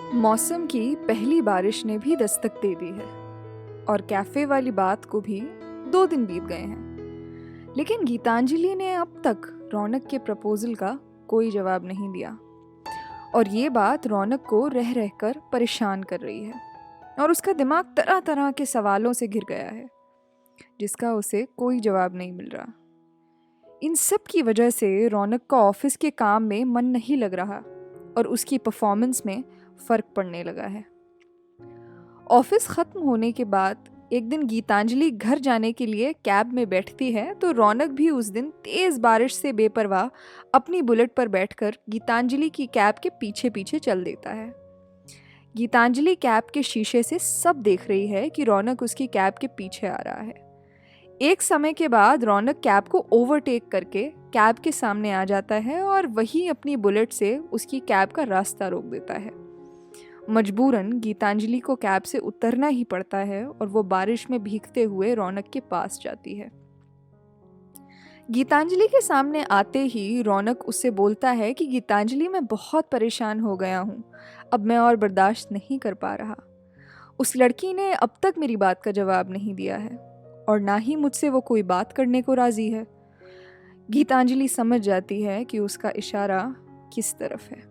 मौसम की पहली बारिश ने भी दस्तक दे दी है और कैफ़े वाली बात को भी 2 दिन बीत गए हैं। लेकिन गीतांजलि ने अब तक रौनक के प्रपोजल का कोई जवाब नहीं दिया और ये बात रौनक को रह रहकर परेशान कर रही है और उसका दिमाग तरह तरह के सवालों से घिर गया है जिसका उसे कोई जवाब नहीं मिल रहा। इन सब की वजह से रौनक का ऑफिस के काम में मन नहीं लग रहा और उसकी परफॉर्मेंस में फ़र्क पड़ने लगा है। ऑफिस ख़त्म होने के बाद एक दिन गीतांजलि घर जाने के लिए कैब में बैठती है तो रौनक भी उस दिन तेज़ बारिश से बेपरवाह अपनी बुलेट पर बैठकर गीतांजलि की कैब के पीछे पीछे चल देता है। गीतांजलि कैब के शीशे से सब देख रही है कि रौनक उसकी कैब के पीछे आ रहा है। एक समय के बाद रौनक कैब को ओवरटेक करके कैब के सामने आ जाता है और वही अपनी बुलेट से उसकी कैब का रास्ता रोक देता है। मजबूरन गीतांजलि को कैब से उतरना ही पड़ता है और वो बारिश में भीगते हुए रौनक के पास जाती है। गीतांजलि के सामने आते ही रौनक उससे बोलता है कि गीतांजलि, मैं बहुत परेशान हो गया हूँ, अब मैं और बर्दाश्त नहीं कर पा रहा। उस लड़की ने अब तक मेरी बात का जवाब नहीं दिया है और ना ही मुझसे वो कोई बात करने को राजी है। गीतांजलि समझ जाती है कि उसका इशारा किस तरफ है।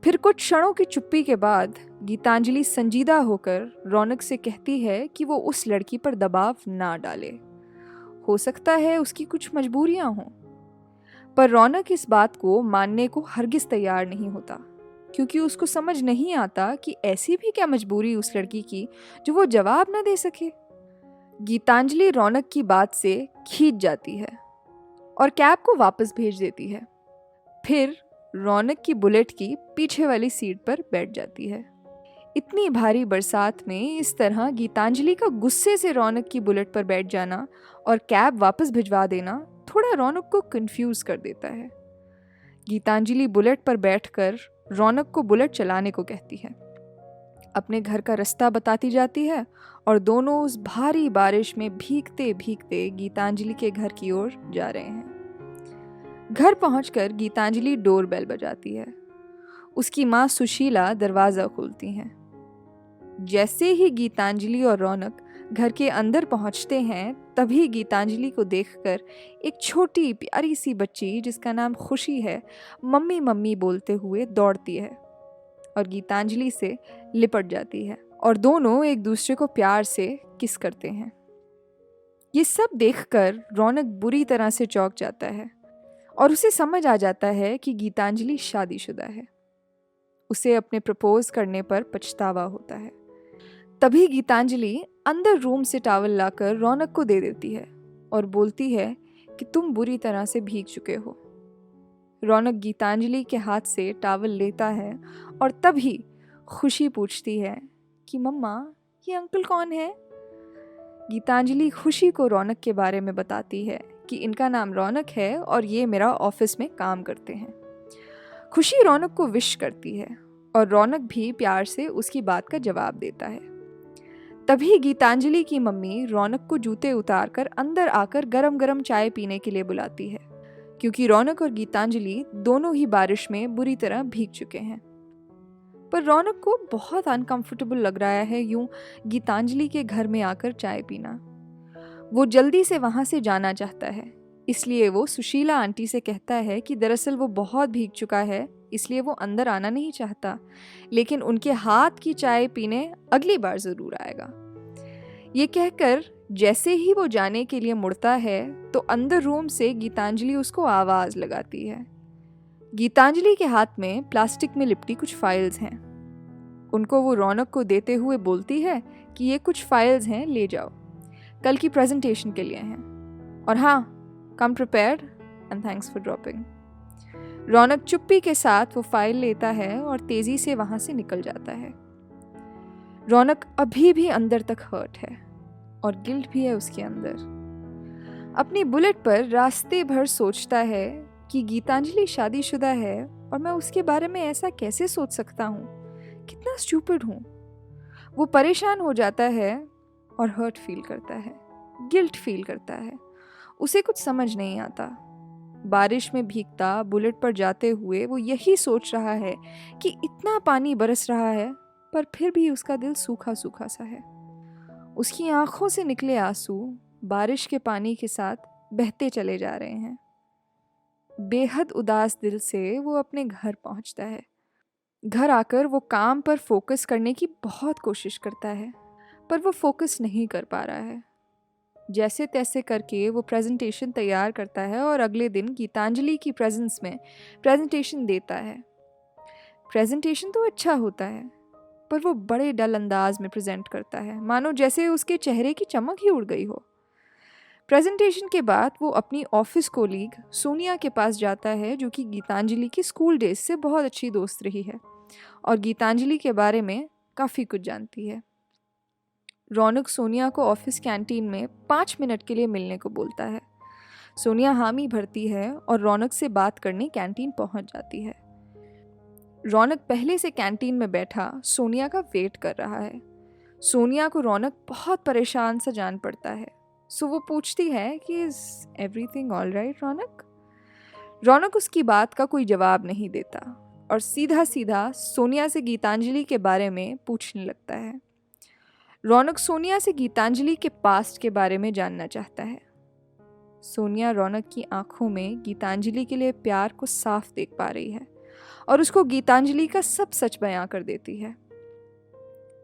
फिर कुछ क्षणों की चुप्पी के बाद गीतांजलि संजीदा होकर रौनक से कहती है कि वो उस लड़की पर दबाव ना डाले। हो सकता है उसकी कुछ मजबूरियां हों, पर रौनक इस बात को मानने को हरगिज तैयार नहीं होता क्योंकि उसको समझ नहीं आता कि ऐसी भी क्या मजबूरी उस लड़की की जो वो जवाब ना दे सके। गीतांजलि रौनक की बात से खींच जाती है और कैब को वापस भेज देती है। फिर रौनक की बुलेट की पीछे वाली सीट पर बैठ जाती है। इतनी भारी बरसात में इस तरह गीतांजलि का गुस्से से रौनक की बुलेट पर बैठ जाना और कैब वापस भिजवा देना थोड़ा रौनक को कंफ्यूज कर देता है। गीतांजलि बुलेट पर बैठकर रौनक को बुलेट चलाने को कहती है, अपने घर का रास्ता बताती जाती है और दोनों उस भारी बारिश में भीगते भीगते गीतांजलि के घर की ओर जा रहे हैं। घर पहुंचकर गीतांजलि डोरबेल बजाती है। उसकी माँ सुशीला दरवाज़ा खोलती हैं। जैसे ही गीतांजलि और रौनक घर के अंदर पहुंचते हैं तभी गीतांजलि को देखकर एक छोटी प्यारी सी बच्ची जिसका नाम खुशी है मम्मी मम्मी बोलते हुए दौड़ती है और गीतांजलि से लिपट जाती है और दोनों एक दूसरे को प्यार से किस करते हैं। ये सब देखकर रौनक बुरी तरह से चौंक जाता है और उसे समझ आ जाता है कि गीतांजलि शादीशुदा है। उसे अपने प्रपोज करने पर पछतावा होता है। तभी गीतांजलि अंदर रूम से टॉवल लाकर रौनक को दे देती है और बोलती है कि तुम बुरी तरह से भीग चुके हो। रौनक गीतांजलि के हाथ से टॉवल लेता है और तभी खुशी पूछती है कि मम्मा, ये अंकल कौन है? गीतांजलि खुशी को रौनक के बारे में बताती है कि इनका नाम रौनक है और ये मेरा ऑफिस में काम करते हैं। खुशी रौनक को विश करती है और रौनक भी प्यार से उसकी बात का जवाब देता है। तभी गीतांजलि की मम्मी रौनक को जूते उतारकर अंदर आकर गरम गरम चाय पीने के लिए बुलाती है क्योंकि रौनक और गीतांजलि दोनों ही बारिश में बुरी तरह भीग चुके हैं। पर रौनक को बहुत अनकंफर्टेबल लग रहा है यूं गीतांजलि के घर में आकर चाय पीना। वो जल्दी से वहाँ से जाना चाहता है, इसलिए वो सुशीला आंटी से कहता है कि दरअसल वो बहुत भीग चुका है इसलिए वो अंदर आना नहीं चाहता, लेकिन उनके हाथ की चाय पीने अगली बार ज़रूर आएगा। ये कहकर जैसे ही वो जाने के लिए मुड़ता है तो अंदर रूम से गीतांजलि उसको आवाज़ लगाती है। गीतांजलि के हाथ में प्लास्टिक में लिपटी कुछ फाइल्स हैं। उनको वो रौनक को देते हुए बोलती है कि ये कुछ फाइल्स हैं, ले जाओ, कल की प्रेजेंटेशन के लिए हैं, और हाँ, come prepared and thanks for dropping. रौनक चुप्पी के साथ वो फाइल लेता है और तेज़ी से वहाँ से निकल जाता है। रौनक अभी भी अंदर तक हर्ट है और गिल्ट भी है उसके अंदर। अपनी बुलेट पर रास्ते भर सोचता है कि गीतांजलि शादीशुदा है और मैं उसके बारे में ऐसा कैसे सोच सकता हूँ, कितना स्टूपिड हूँ। वो परेशान हो जाता है और हर्ट फील करता है, गिल्ट फील करता है। उसे कुछ समझ नहीं आता। बारिश में भीगता बुलेट पर जाते हुए वो यही सोच रहा है कि इतना पानी बरस रहा है, पर फिर भी उसका दिल सूखा सूखा सा है। उसकी आंखों से निकले आंसू बारिश के पानी के साथ बहते चले जा रहे हैं। बेहद उदास दिल से वो अपने घर पहुंचता है। घर आकर वो काम पर फोकस करने की बहुत कोशिश करता है, पर वो फोकस नहीं कर पा रहा है। जैसे तैसे करके वो प्रेजेंटेशन तैयार करता है और अगले दिन गीतांजलि की प्रेजेंस में प्रेजेंटेशन देता है। प्रेजेंटेशन तो अच्छा होता है, पर वो बड़े डल अंदाज में प्रेजेंट करता है, मानो जैसे उसके चेहरे की चमक ही उड़ गई हो। प्रेजेंटेशन के बाद वो अपनी ऑफिस कोलीग सोनिया के पास जाता है, जो कि गीतांजलि की स्कूल डेज से बहुत अच्छी दोस्त रही है और गीतांजलि के बारे में काफ़ी कुछ जानती है। रौनक सोनिया को ऑफिस कैंटीन में 5 मिनट के लिए मिलने को बोलता है। सोनिया हामी भरती है और रौनक से बात करने कैंटीन पहुंच जाती है। रौनक पहले से कैंटीन में बैठा सोनिया का वेट कर रहा है। सोनिया को रौनक बहुत परेशान सा जान पड़ता है, सो वो पूछती है कि इज एवरीथिंग ऑल राइट रौनक। रौनक उसकी बात का कोई जवाब नहीं देता और सीधा सीधा सोनिया से गीतांजलि के बारे में पूछने लगता है। रौनक सोनिया से गीतांजलि के पास्ट के बारे में जानना चाहता है। सोनिया रौनक की आंखों में गीतांजलि के लिए प्यार को साफ देख पा रही है और उसको गीतांजलि का सब सच बयां कर देती है।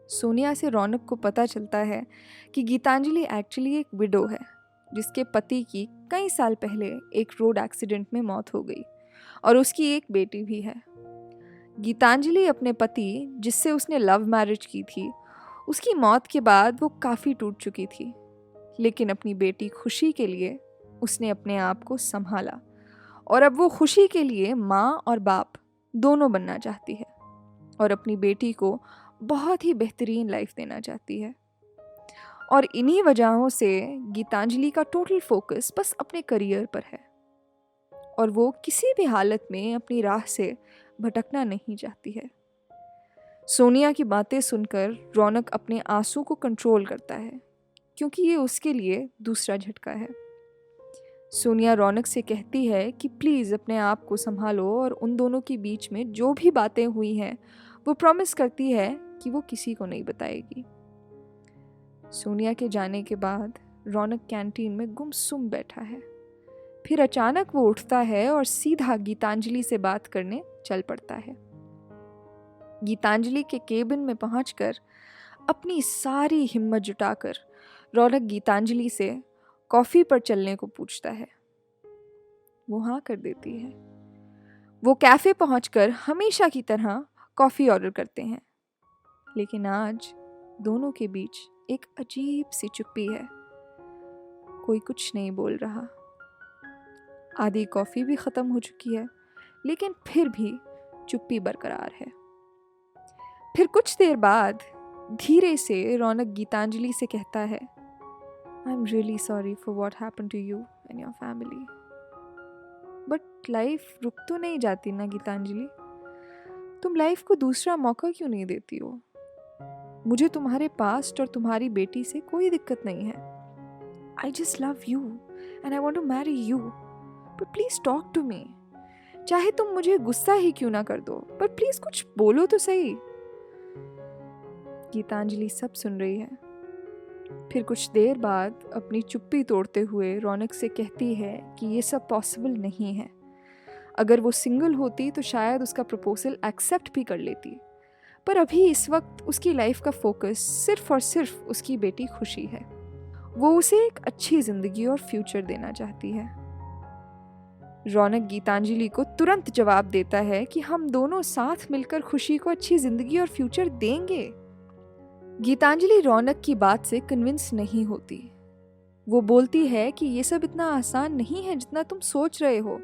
सोनिया से रौनक को पता चलता है कि गीतांजलि एक्चुअली एक विडो है, जिसके पति की कई साल पहले एक रोड एक्सीडेंट में मौत हो गई और उसकी एक बेटी भी है। गीतांजलि अपने पति, जिससे उसने लव मैरिज की थी, उसकी मौत के बाद वो काफ़ी टूट चुकी थी, लेकिन अपनी बेटी खुशी के लिए उसने अपने आप को संभाला और अब वो खुशी के लिए माँ और बाप दोनों बनना चाहती है और अपनी बेटी को बहुत ही बेहतरीन लाइफ देना चाहती है। और इन्हीं वजहों से गीतांजलि का टोटल फोकस बस अपने करियर पर है और वो किसी भी हालत में अपनी राह से भटकना नहीं चाहती है। सोनिया की बातें सुनकर रौनक अपने आंसू को कंट्रोल करता है, क्योंकि ये उसके लिए दूसरा झटका है। सोनिया रौनक से कहती है कि प्लीज़ अपने आप को संभालो और उन दोनों के बीच में जो भी बातें हुई हैं वो प्रॉमिस करती है कि वो किसी को नहीं बताएगी। सोनिया के जाने के बाद रौनक कैंटीन में गुमसुम बैठा है। फिर अचानक वो उठता है और सीधा गीतांजलि से बात करने चल पड़ता है। गीतांजलि के केबिन में पहुंचकर अपनी सारी हिम्मत जुटाकर रौनक गीतांजलि से कॉफ़ी पर चलने को पूछता है। वो हाँ कर देती है। वो कैफ़े पहुंचकर हमेशा की तरह कॉफ़ी ऑर्डर करते हैं, लेकिन आज दोनों के बीच एक अजीब सी चुप्पी है। कोई कुछ नहीं बोल रहा। आधी कॉफ़ी भी ख़त्म हो चुकी है, लेकिन फिर भी चुप्पी बरकरार है। फिर कुछ देर बाद धीरे से रौनक गीतांजलि से कहता है, I am really sorry for what happen to you and your family. But life रुक तो नहीं जाती ना गीतांजलि। तुम लाइफ को दूसरा मौका क्यों नहीं देती हो? मुझे तुम्हारे पास्ट और तुम्हारी बेटी से कोई दिक्कत नहीं है। I just love you and I want to marry you, but please talk to me. चाहे तुम मुझे गुस्सा ही क्यों ना कर दो, पर प्लीज कुछ बोलो तो सही। गीतांजलि सब सुन रही है। फिर कुछ देर बाद अपनी चुप्पी तोड़ते हुए रौनक से कहती है कि ये सब पॉसिबल नहीं है। अगर वो सिंगल होती तो शायद उसका प्रपोजल एक्सेप्ट भी कर लेती, पर अभी इस वक्त उसकी लाइफ का फोकस सिर्फ और सिर्फ उसकी बेटी खुशी है। वो उसे एक अच्छी ज़िंदगी और फ्यूचर देना चाहती है। रौनक गीतांजलि को तुरंत जवाब देता है कि हम दोनों साथ मिलकर खुशी को अच्छी ज़िंदगी और फ्यूचर देंगे। गीतांजलि रौनक की बात से कन्विंस नहीं होती। वो बोलती है कि ये सब इतना आसान नहीं है जितना तुम सोच रहे हो।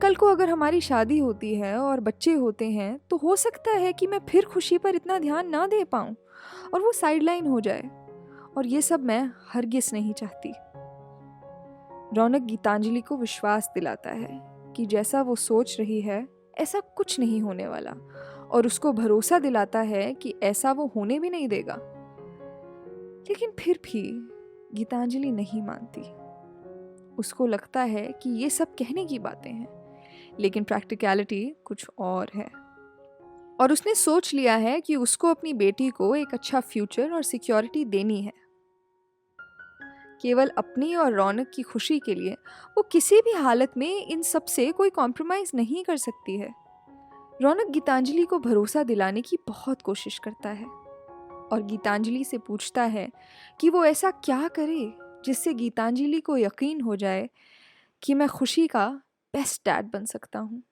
कल को अगर हमारी शादी होती है और बच्चे होते हैं तो हो सकता है कि मैं फिर खुशी पर इतना ध्यान ना दे पाऊँ और वो साइडलाइन हो जाए, और ये सब मैं हरगिज़ नहीं चाहती। रौनक गीतांजलि को विश्वास दिलाता है कि जैसा वो सोच रही है ऐसा कुछ नहीं होने वाला, और उसको भरोसा दिलाता है कि ऐसा वो होने भी नहीं देगा। लेकिन फिर भी गीतांजलि नहीं मानती। उसको लगता है कि ये सब कहने की बातें हैं, लेकिन प्रैक्टिकलिटी कुछ और है। और उसने सोच लिया है कि उसको अपनी बेटी को एक अच्छा फ्यूचर और सिक्योरिटी देनी है। केवल अपनी और रौनक की खुशी के लिए वो किसी भी हालत में इन सब से कोई कॉम्प्रोमाइज़ नहीं कर सकती है। रौनक गीतांजलि को भरोसा दिलाने की बहुत कोशिश करता है और गीतांजलि से पूछता है कि वो ऐसा क्या करे जिससे गीतांजलि को यकीन हो जाए कि मैं खुशी का बेस्ट डैड बन सकता हूँ।